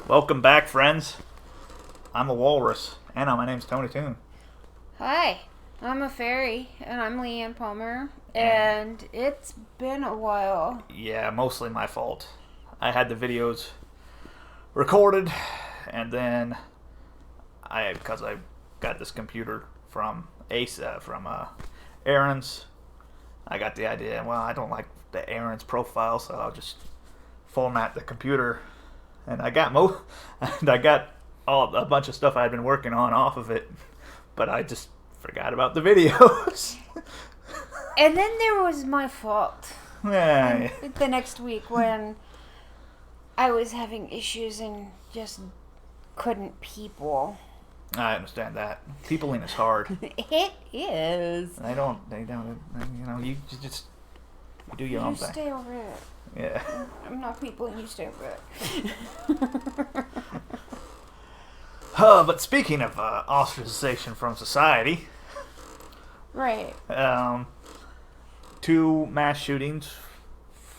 Welcome back, friends. I'm a walrus, and my name's Tony Toon. Hi, I'm a fairy, and I'm Leanne Palmer, And and it's been a while. yeah, mostly my fault. I had the videos recorded, and then because I got this computer from Aaron's, I got the idea. Well, I don't like the Aaron's profile, so I'll just format the computer, and and I got a bunch of stuff I had been working on off of it, but I just forgot about the videos. And then there was my fault. Yeah, The next week when I was having issues and just couldn't people. I understand that. Peopling is hard. It is. They don't, you just you do your own You thing. stay over it. Yeah. I'm not people and you stay over it. But speaking of ostracization from society, Right. 2 mass shootings,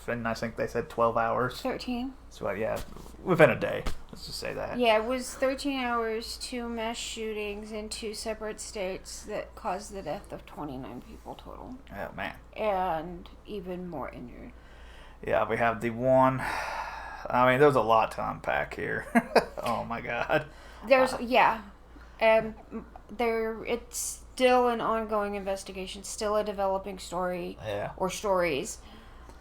and I think they said 12 hours. 13. So yeah, within a day. Let's just say that. Yeah, it was 13 hours, 2 mass shootings in 2 separate states that caused the death of 29 people total. Oh man. And even more injured. Yeah, we have the one. I mean, there's a lot to unpack here. Oh my god. And it's still an ongoing investigation, still a developing story Yeah. or stories.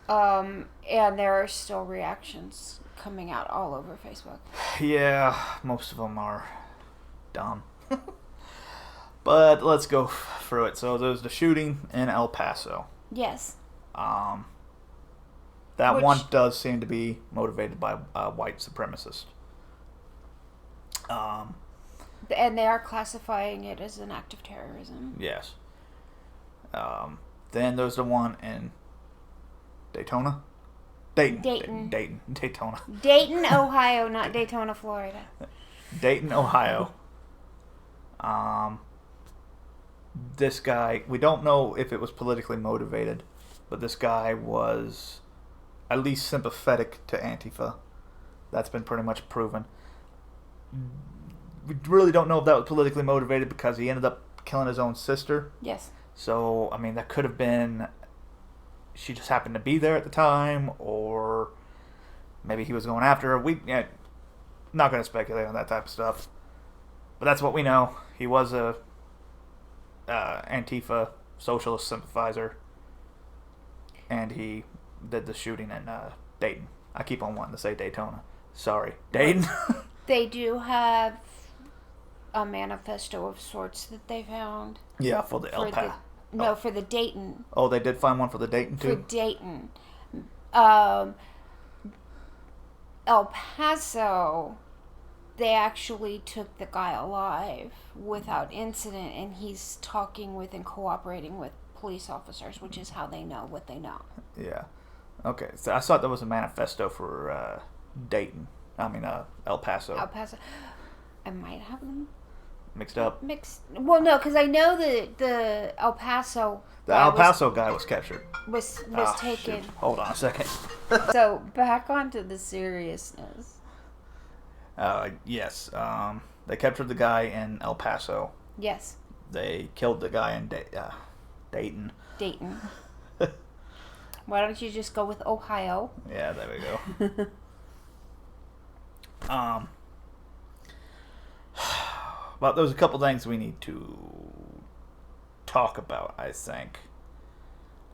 And there are still reactions coming out all over Facebook. Yeah, most of them are dumb. But let's go through it. So there's the shooting in El Paso. Yes. That Which- one does seem to be motivated by white supremacists. And they are classifying it as an act of terrorism. Yes. Then there's the one in Daytona? Dayton. Daytona. Dayton, Ohio, not Daytona, Florida. Dayton, Ohio. This guy, we don't know if it was politically motivated, but this guy was at least sympathetic to Antifa. That's been pretty much proven. We really don't know if that was politically motivated because he ended up killing his own sister. Yes. So, I mean, that could have been she just happened to be there at the time, or maybe he was going after her. Not going to speculate on that type of stuff. But that's what we know. He was a Antifa socialist sympathizer, and he did the shooting in Dayton. I keep on wanting to say Daytona. Sorry, Dayton. They do have a manifesto of sorts that they found. Yeah, for the El Paso. For the Dayton. Oh, they did find one for the Dayton For too? Dayton. El Paso, they actually took the guy alive without incident, and he's talking with and cooperating with police officers, which is how they know what they know. Yeah. Okay, so I thought there was a manifesto for Dayton. I mean, El Paso. El Paso. I might have them Mixed up. mixed. Well, no, because I know that the El Paso. The guy El Paso guy was captured. was Ah, taken. shoot. Hold on a second. So back onto the seriousness. Yes. They captured the guy in El Paso. Yes, They killed the guy in Dayton. Dayton. Why don't you just go with Ohio? Yeah, there we go. But there's a couple things we need to talk about, I think.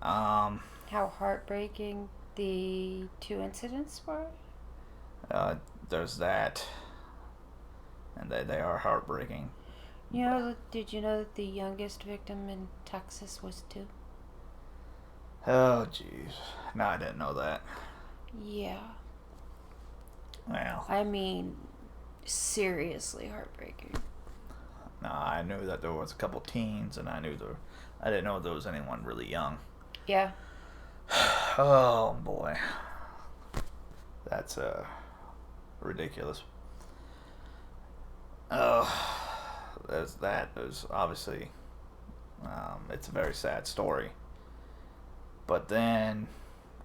How heartbreaking the 2 incidents were? There's that. And they are heartbreaking. Did you know that the youngest victim in Texas was 2? Oh, jeez. No, I didn't know that. Yeah. Well, I mean, seriously heartbreaking. no, I knew that there was a couple teens, and I didn't know there was anyone really young. Yeah. Oh boy, that's ridiculous. There's that. There's obviously, it's a very sad story. But then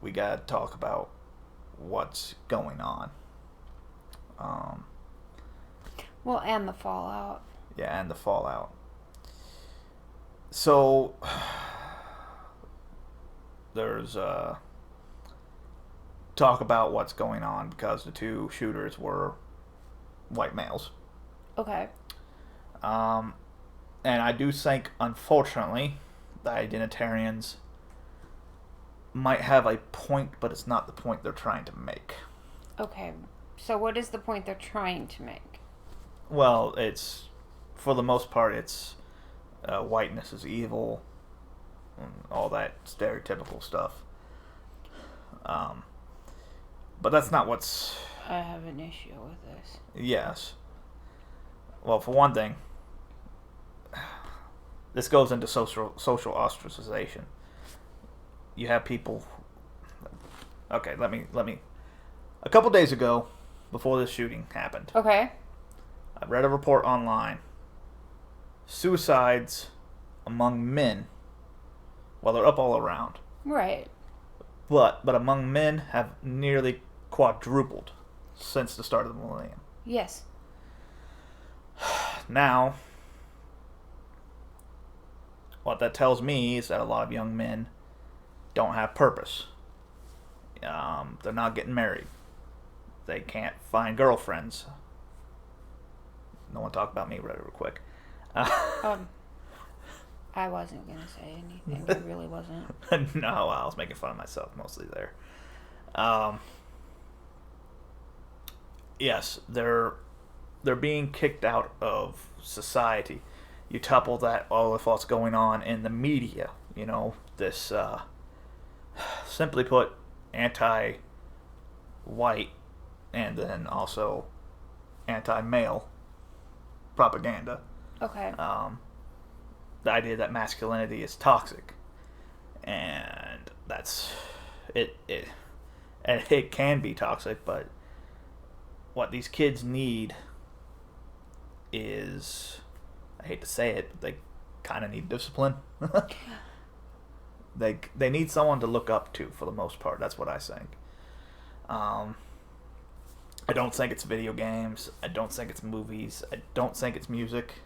we gotta talk about what's going on. Well, and the fallout. Yeah, and the fallout. So there's talk about what's going on because the two shooters were white males. Okay. And I do think, unfortunately, the identitarians might have a point, but it's not the point they're trying to make. Okay. So what is the point they're trying to make? Well, it's, for the most part, it's whiteness is evil, and all that stereotypical stuff. But that's not what's... I have an issue with this. Yes. Well, for one thing, this goes into social ostracization. You have people... Okay, let me... A couple days ago, before this shooting happened, Okay. I read a report online. Suicides among men, well, they're up all around, Right. but among men have nearly quadrupled since the start of the millennium. Yes. Now, what that tells me is that a lot of young men don't have purpose. They're not getting married. They can't find girlfriends. No one talk about me real quick. I wasn't gonna say anything. I really wasn't. No, I was making fun of myself mostly there. Yes, they're being kicked out of society. You couple that all with what's going on in the media, this simply put, anti-white and then also anti-male propaganda. Okay. The idea that masculinity is toxic, and that's it. And it can be toxic, but what these kids need is, I hate to say it, but they kind of need discipline. They need someone to look up to for the most part. That's what I think. I don't think it's video games. I don't think it's movies. I don't think it's music.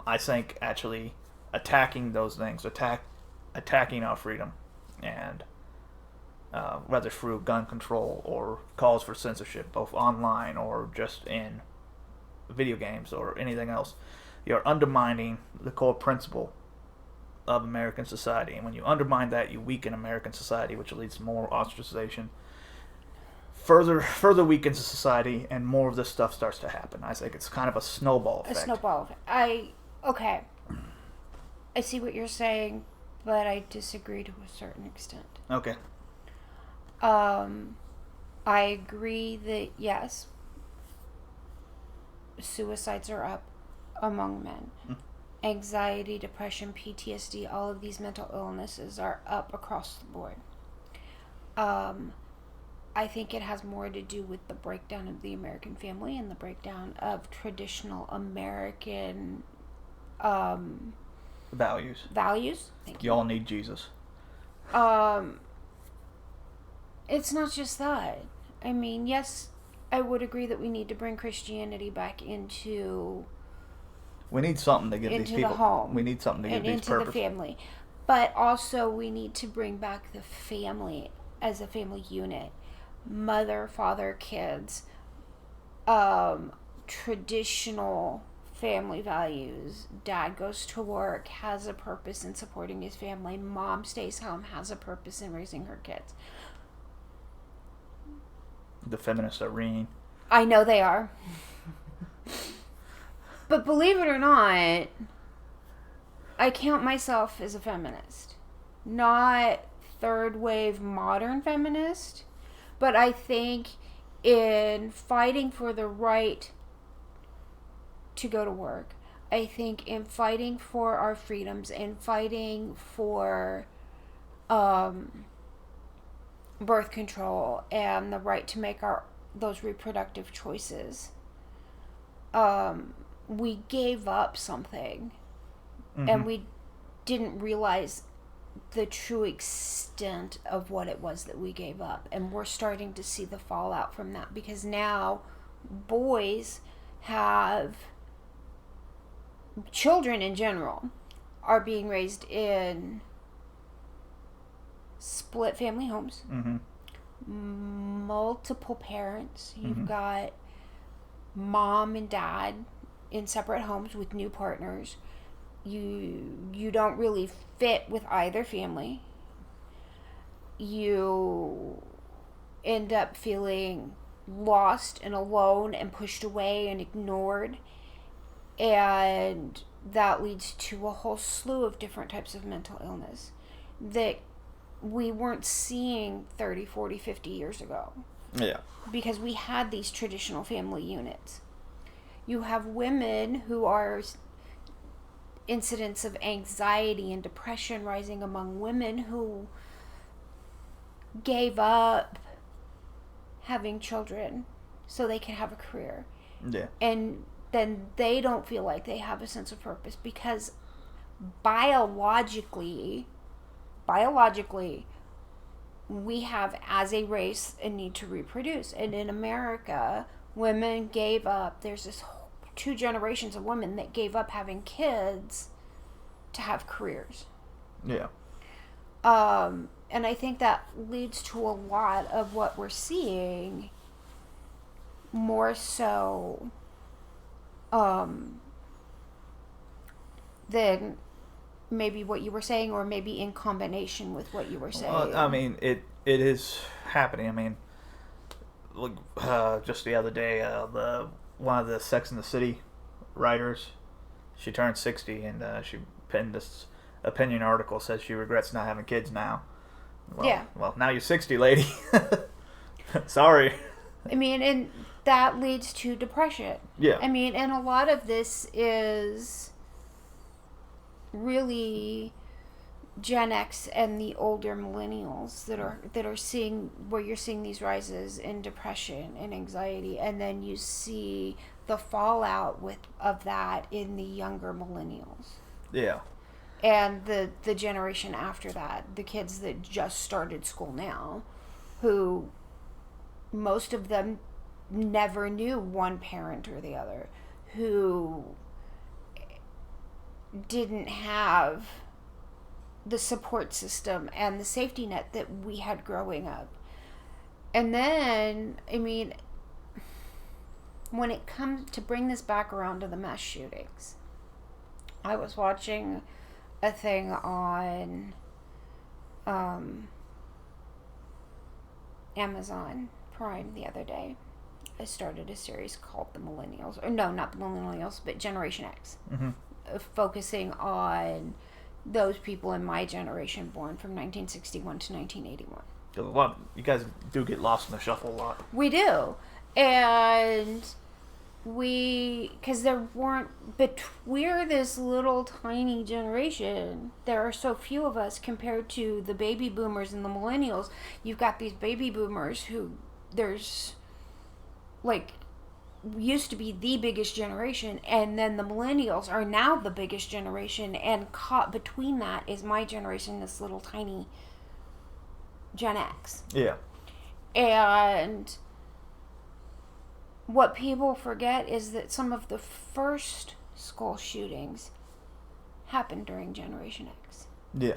I think actually attacking those things, attacking our freedom, and whether through gun control or calls for censorship, both online or just in video games or anything else, you're undermining the core principle of American society. And when you undermine that, you weaken American society, which leads to more ostracization. Further weakens the society, and more of this stuff starts to happen. I think it's kind of a snowball effect. A snowball effect. Okay. I see what you're saying, but I disagree to a certain extent. Okay. I agree that, yes, suicides are up among men. Anxiety, depression, PTSD, all of these mental illnesses are up across the board. I think it has more to do with the breakdown of the American family and the breakdown of traditional American Values. Thank you. You all need Jesus. It's not just that. I mean, yes, I would agree that we need to bring Christianity back into We need something to give these people. the home. We need something to give these into purpose. the family. But also we need to bring back the family as a family unit. Mother, father, kids, traditional family values. Dad goes to work, has a purpose in supporting his family. Mom stays home, has a purpose in raising her kids. The feminists are reading. I know they are. But believe it or not, I count myself as a feminist. Not third wave modern feminist, but I think in fighting for the right to go to work, I think in fighting for our freedoms and fighting for birth control and the right to make those reproductive choices, we gave up something, and we didn't realize the true extent of what it was that we gave up. And we're starting to see the fallout from that, because now boys have children in general are being raised in split family homes, Mm-hmm. multiple parents. You've Mm-hmm. got mom and dad in separate homes with new partners. You don't really fit with either family. You end up feeling lost and alone and pushed away and ignored, and that leads to a whole slew of different types of mental illness that we weren't seeing 30, 40, 50 years ago Yeah. because we had these traditional family units. You have women who are incidents of anxiety and depression rising among women who gave up having children so they can have a career. Yeah. And then they don't feel like they have a sense of purpose because biologically, we have as a race a need to reproduce. And in America, women gave up, there's this whole 2 generations of women that gave up having kids to have careers. Yeah. And I think that leads to a lot of what we're seeing, more so than maybe what you were saying, or maybe in combination with what you were saying. Well, I mean, it is happening. I mean, look, just the other day, one of the Sex and the City writers, she turned 60, and she penned this opinion article, says she regrets not having kids now. Well, Yeah. Well, now you're 60, lady. Sorry. I mean, and that leads to depression. Yeah. I mean, and a lot of this is really Gen X and the older millennials that are seeing, where you're seeing these rises in depression and anxiety, and then you see the fallout of that in the younger millennials. Yeah. And the generation after that, the kids that just started school now, who most of them never knew one parent or the other, who didn't have the support system and the safety net that we had growing up. And then, I mean, when it comes to bring this back around to the mass shootings, I was watching a thing on Amazon Prime the other day. I started a series called The Millennials, or no, not The Millennials, but Generation X, Mm-hmm. Focusing on those people in my generation born from 1961 to 1981. A lot. You guys do get lost in the shuffle a lot. We do. And because there weren't, but we're this little tiny generation. There are so few of us compared to the baby boomers and the millennials. You've got these baby boomers who there's like used to be the biggest generation, and then the millennials are now the biggest generation, and caught between that is my generation, this little tiny Gen X. Yeah. And what people forget is that some of the first school shootings happened during Generation X. Yeah.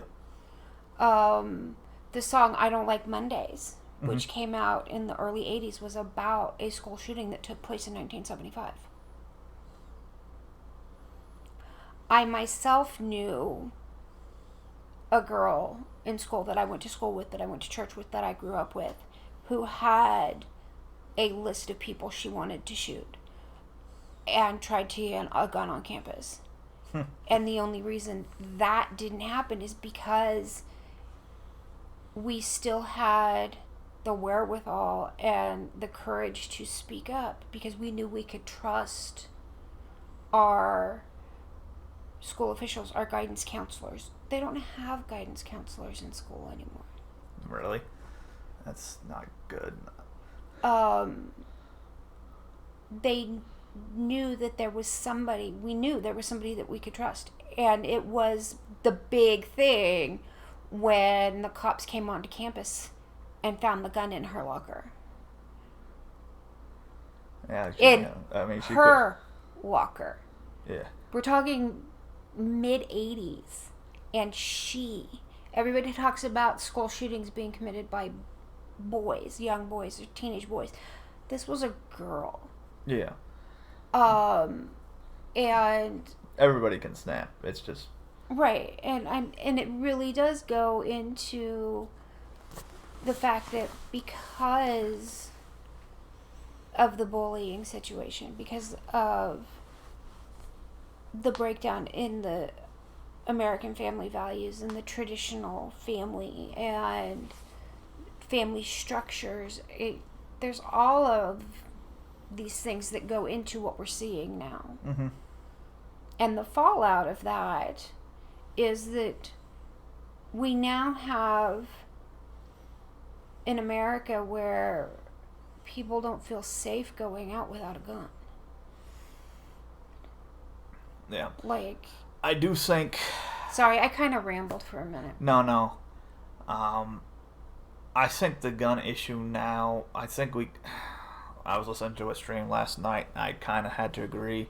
The song I Don't Like Mondays, Mm-hmm. which came out in the early 80s, was about a school shooting that took place in 1975. I myself knew a girl in school that I went to school with, that I went to church with, that I grew up with, who had a list of people she wanted to shoot and tried to get a gun on campus. And the only reason that didn't happen is because we still had the wherewithal and the courage to speak up, because we knew we could trust our school officials, our guidance counselors. They don't have guidance counselors in school anymore. Really? That's not good. They knew that there was somebody, we knew there was somebody that we could trust. And it was the big thing when the cops came onto campus and found the gun in her locker. Yeah, In I mean, she her walker. could. Yeah. We're talking mid-80s. And everybody talks about school shootings being committed by boys, young boys, or teenage boys. This was a girl. Yeah. And Everybody can snap. It's just. right, and it really does go into the fact that because of the bullying situation, because of the breakdown in the American family values and the traditional family and family structures, there's all of these things that go into what we're seeing now. Mm-hmm. And the fallout of that is that we now have in America where people don't feel safe going out without a gun. Yeah. Like, I do think. sorry, I kind of rambled for a minute. No. I think the gun issue now. I was listening to a stream last night. I kind of had to agree.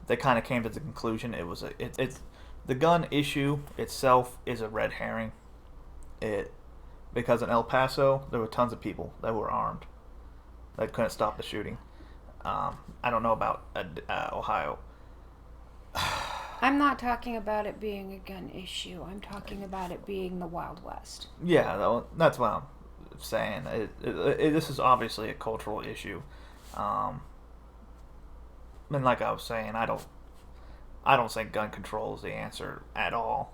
They kind of came to the conclusion it's the gun issue itself is a red herring. Because in El Paso there were tons of people that were armed that couldn't stop the shooting. I don't know about Ohio. I'm not talking about it being a gun issue. I'm talking about it being the Wild West. Yeah, that's what I'm saying. This is obviously a cultural issue. And like I was saying, I don't think gun control is the answer at all.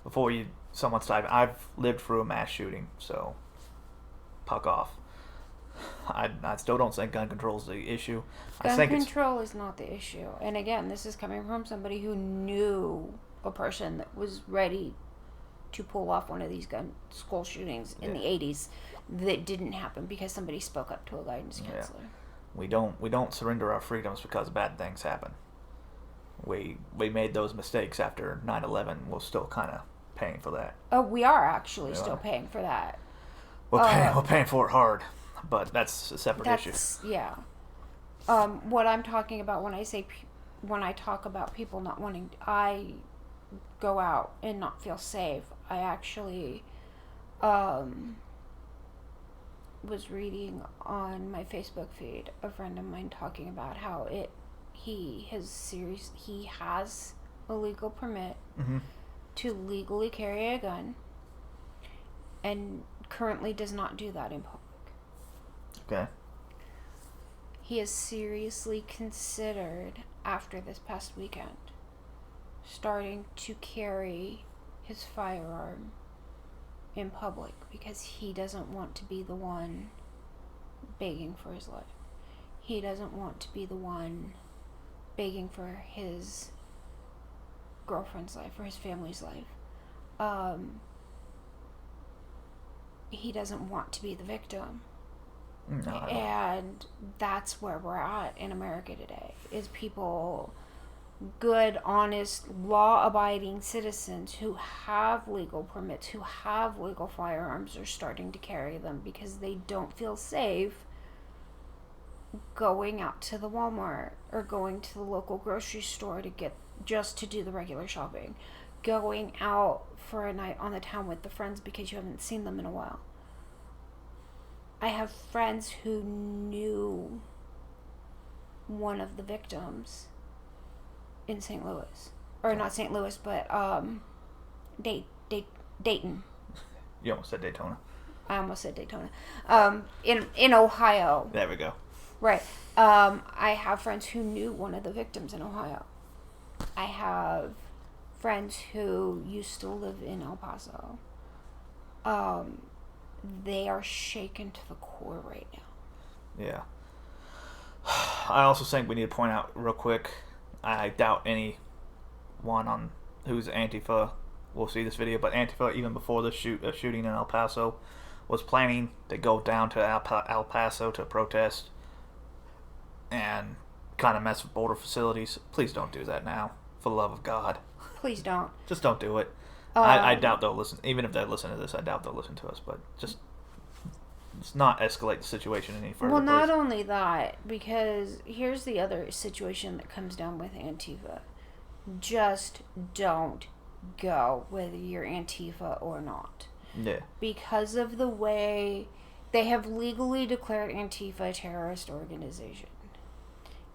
Before someone's typing, I've lived through a mass shooting, so puck off. I still don't think gun control is the issue. Gun control is not the issue. And again, this is coming from somebody who knew a person that was ready to pull off one of these school shootings in the 80s that didn't happen because somebody spoke up to a guidance counselor. Yeah. We don't surrender our freedoms because bad things happen. We made those mistakes after 9/11. We're still kind of paying for that. Oh, we are actually still paying for that. We're paying for it hard, but that's a separate issue. Yeah. What I'm talking about when I talk about people not wanting, I go out and not feel safe. I actually was reading on my Facebook feed a friend of mine talking about how he has a legal permit to legally carry a gun and currently does not do that in public. Okay. He has seriously considered, after this past weekend, starting to carry his firearm in public because he doesn't want to be the one begging for his life. He doesn't want to be the one begging for his girlfriend's life or his family's life. He doesn't want to be the victim. No, and that's where we're at in America today, is people, good, honest, law-abiding citizens who have legal permits, who have legal firearms, are starting to carry them because they don't feel safe going out to the Walmart or going to the local grocery store to do the regular shopping, going out for a night on the town with the friends because you haven't seen them in a while. I have friends who knew one of the victims in St. Louis. Or not St. Louis, but Dayton. You almost said Daytona. I almost said Daytona. In Ohio. There we go. Right. I have friends who knew one of the victims in Ohio. I have friends who used to live in El Paso. They are shaken to the core right now. Yeah. I also think we need to point out real quick, I doubt anyone who's Antifa will see this video, but Antifa, even before the shooting in El Paso, was planning to go down to El Paso to protest and kind of mess with border facilities. Please don't do that now, for the love of God. Please don't. Just don't do it. I doubt they'll listen. Even if they listen to this, I doubt they'll listen to us. But just just not escalate the situation any further. Well, not please. only that, because here's the other situation that comes down with Antifa. Just don't go, whether you're Antifa or not. Yeah. Because of the way they have legally declared Antifa a terrorist organization.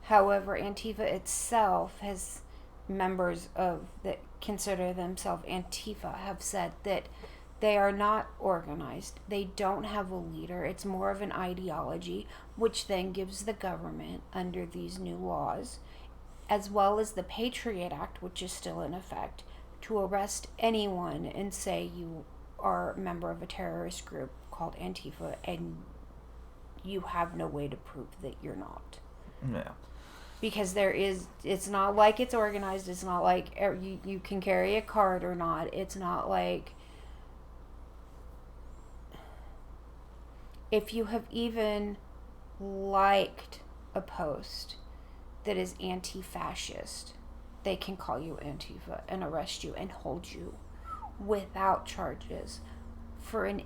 However, Antifa itself has members of that consider themselves Antifa have said that they are not organized. They don't have a leader. It's more of an ideology, which then gives the government, under these new laws, as well as the Patriot Act, which is still in effect, to arrest anyone and say you are a member of a terrorist group called Antifa and you have no way to prove that you're not. Yeah. Because it's not like it's organized. It's not like you can carry a card or not. It's not like if you have even liked a post that is anti-fascist, they can call you Antifa and arrest you and hold you without charges for an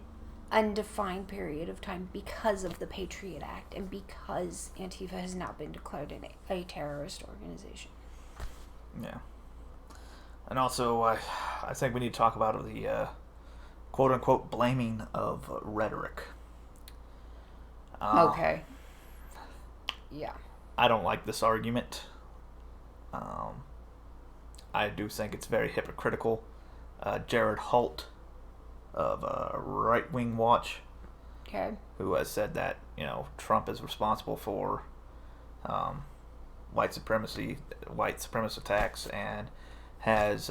undefined period of time because of the Patriot Act and because Antifa has now been declared a terrorist organization. Yeah. And also, I think we need to talk about the quote-unquote blaming of rhetoric. Okay. Yeah. I don't like this argument. I do think it's very hypocritical. Jared Holt of Right Wing Watch, Okay. who has said that Trump is responsible for white supremacist attacks, and has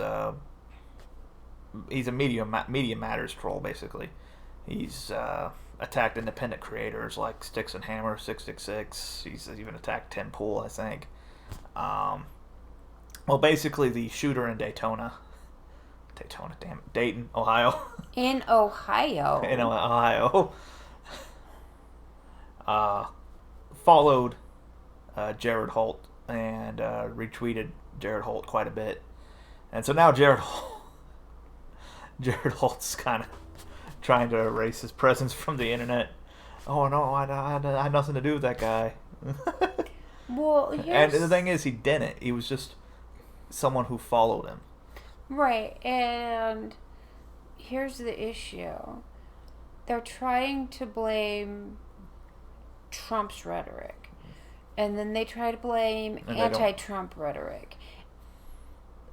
he's a media matters troll basically. He's attacked independent creators like Sticks and Hammer 666. He's even attacked Tim Pool, I think. Well, basically the shooter in Dayton, Ohio. In Ohio. In Ohio. Followed Jared Holt and retweeted Jared Holt quite a bit. And so now Jared Holt's kind of trying to erase his presence from the internet. Oh no, I had nothing to do with that guy. Well, and the thing is, he didn't. He was just someone who followed him. Right, and here's the issue. They're trying to blame Trump's rhetoric, and then they try to blame anti-Trump rhetoric.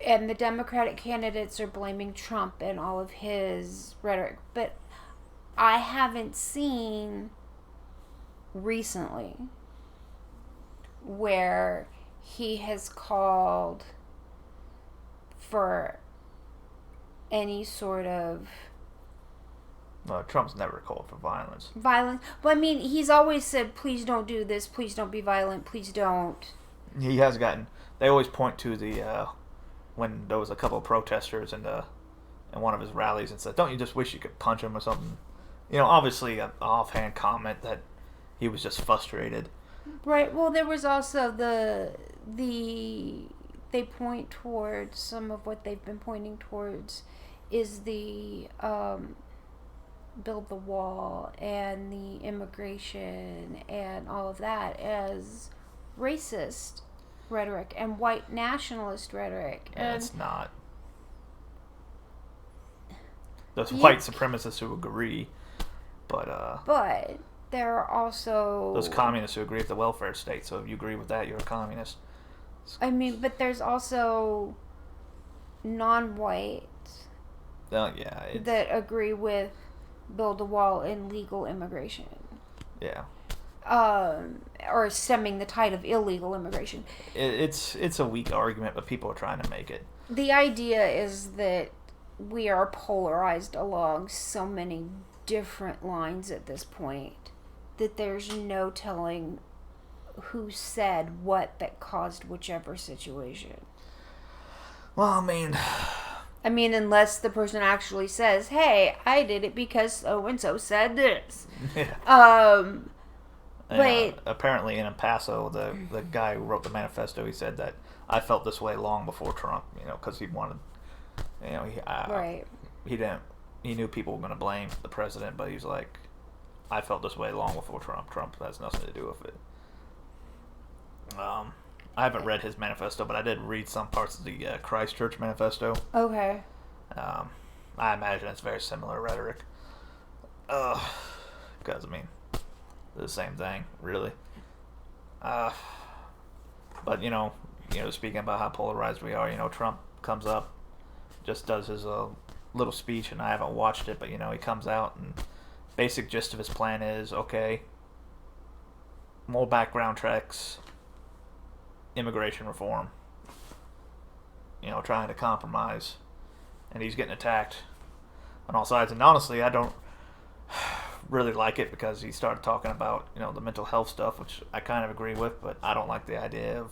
And the Democratic candidates are blaming Trump and all of his rhetoric. But I haven't seen recently where he has called for any sort of Trump's never called for violence. But I mean, he's always said, please don't do this, please don't be violent, please don't. He has gotten... They always point to the... when there was a couple of protesters in one of his rallies and said, don't you just wish you could punch him or something? Obviously an offhand comment that he was just frustrated. Right, well, there was also they point towards, some of what they've been pointing towards is the build the wall and the immigration and all of that as racist rhetoric and white nationalist rhetoric. And it's not. There's white supremacists who agree, but there are also those communists who agree with the welfare state. So if you agree with that, you're a communist. I mean, but there's also non-white that agree with build a wall and legal immigration. Yeah. Or stemming the tide of illegal immigration. It's a weak argument, but people are trying to make it. The idea is that we are polarized along so many different lines at this point that there's no telling who said what that caused whichever situation. Well, I mean, unless the person actually says, hey, I did it because so-and-so said this. Yeah. But apparently in El Paso, the guy who wrote the manifesto, he said that I felt this way long before Trump, because he wanted, right. He knew people were going to blame the president, but he was like, I felt this way long before Trump. Trump has nothing to do with it. I haven't read his manifesto, but I did read some parts of the Christchurch manifesto. Okay. I imagine it's very similar rhetoric. Because, I mean, the same thing, really. But, speaking about how polarized we are, Trump comes up, just does his little speech, and I haven't watched it, but, he comes out, and basic gist of his plan is, okay, more background checks, immigration reform, trying to compromise, and he's getting attacked on all sides. And honestly, I don't really like it because he started talking about the mental health stuff, which I kind of agree with, but I don't like the idea of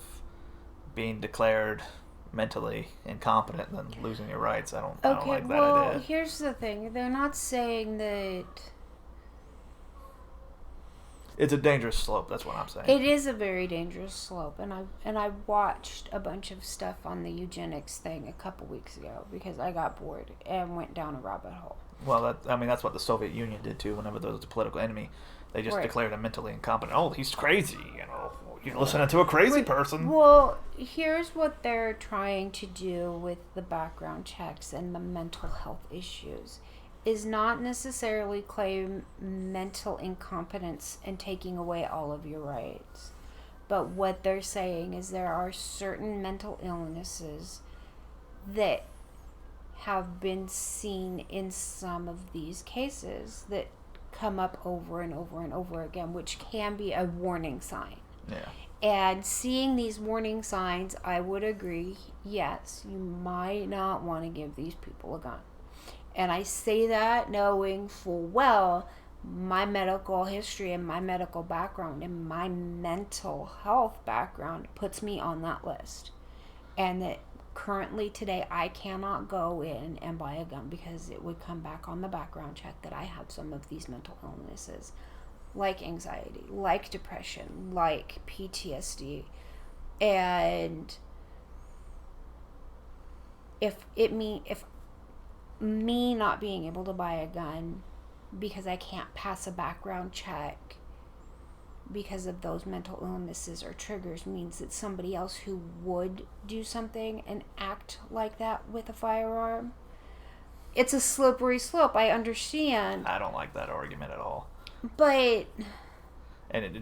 being declared mentally incompetent and then losing your rights. I don't like that idea. Here's the thing: they're not saying that. It's a dangerous slope. That's what I'm saying. It is a very dangerous slope, and I watched a bunch of stuff on the eugenics thing a couple weeks ago because I got bored and went down a rabbit hole. Well, that's what the Soviet Union did too. Whenever there was a political enemy, they just declared him mentally incompetent. Oh, he's crazy. You're listening to a crazy person. Well, here's what they're trying to do with the background checks and the mental health issues. Is not necessarily claim mental incompetence and taking away all of your rights. But what they're saying is there are certain mental illnesses that have been seen in some of these cases that come up over and over and over again, which can be a warning sign. Yeah. And seeing these warning signs, I would agree, yes, you might not want to give these people a gun. And I say that knowing full well my medical history and my medical background and my mental health background puts me on that list. And that currently today I cannot go in and buy a gun because it would come back on the background check that I have some of these mental illnesses like anxiety, like depression, like PTSD. And if me not being able to buy a gun because I can't pass a background check because of those mental illnesses or triggers means that somebody else who would do something and act like that with a firearm, it's a slippery slope. I understand. I don't like that argument at all. But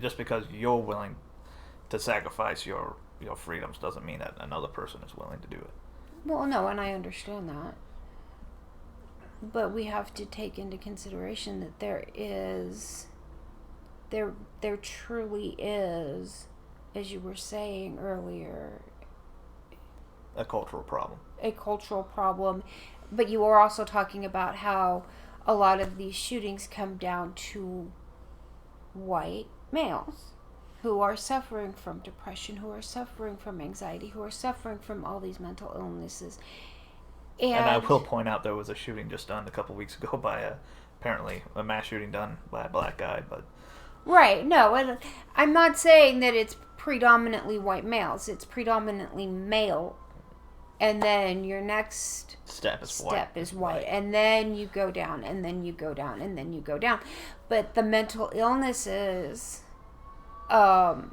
just because you're willing to sacrifice your freedoms doesn't mean that another person is willing to do it. Well, no, and I understand that. But we have to take into consideration that there truly is, as you were saying earlier, a cultural problem. A cultural problem. But you were also talking about how a lot of these shootings come down to white males who are suffering from depression, who are suffering from anxiety, who are suffering from all these mental illnesses. And I will point out there was a shooting just done a couple weeks ago by apparently a mass shooting done by a black guy, but right, no, and I'm not saying that it's predominantly white males. It's predominantly male, and then your next step is white, right. And then you go down, and then you go down, and then you go down. But the mental illnesses, because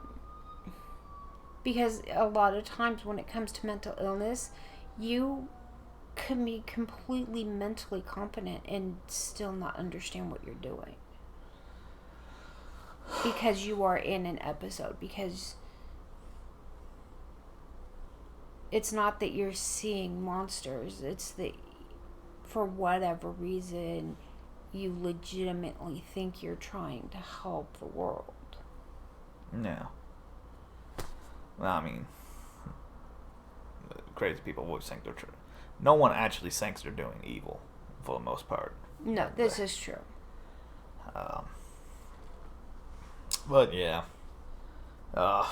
a lot of times when it comes to mental illness, you can be completely mentally competent and still not understand what you're doing because you are in an episode, because it's not that you're seeing monsters, it's that for whatever reason you legitimately think you're trying to help the world. No. Well, I mean, crazy people always think they're true. No one actually thinks they're doing evil, for the most part. No, this is true. But yeah, that's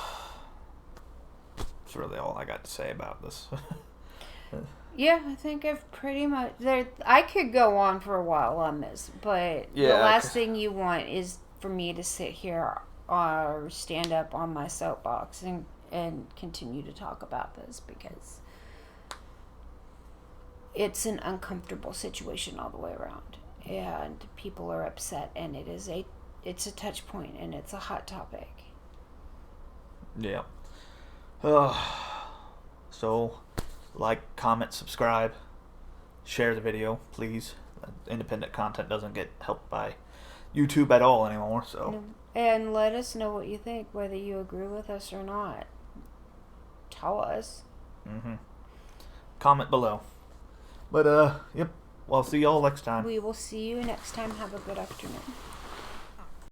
really all I got to say about this. Yeah, I think I've pretty much. I could go on for a while on this, but the last thing you want is for me to sit here or stand up on my soapbox and continue to talk about this, because it's an uncomfortable situation all the way around, and people are upset, and it is a it's a touch point and it's a hot topic. Yeah. So, like, comment, subscribe, share the video, please. Independent content doesn't get helped by YouTube at all anymore, so. And let us know what you think, whether you agree with us or not. Tell us. Comment below. But, yep. Well, I'll see y'all next time. We will see you next time. Have a good afternoon.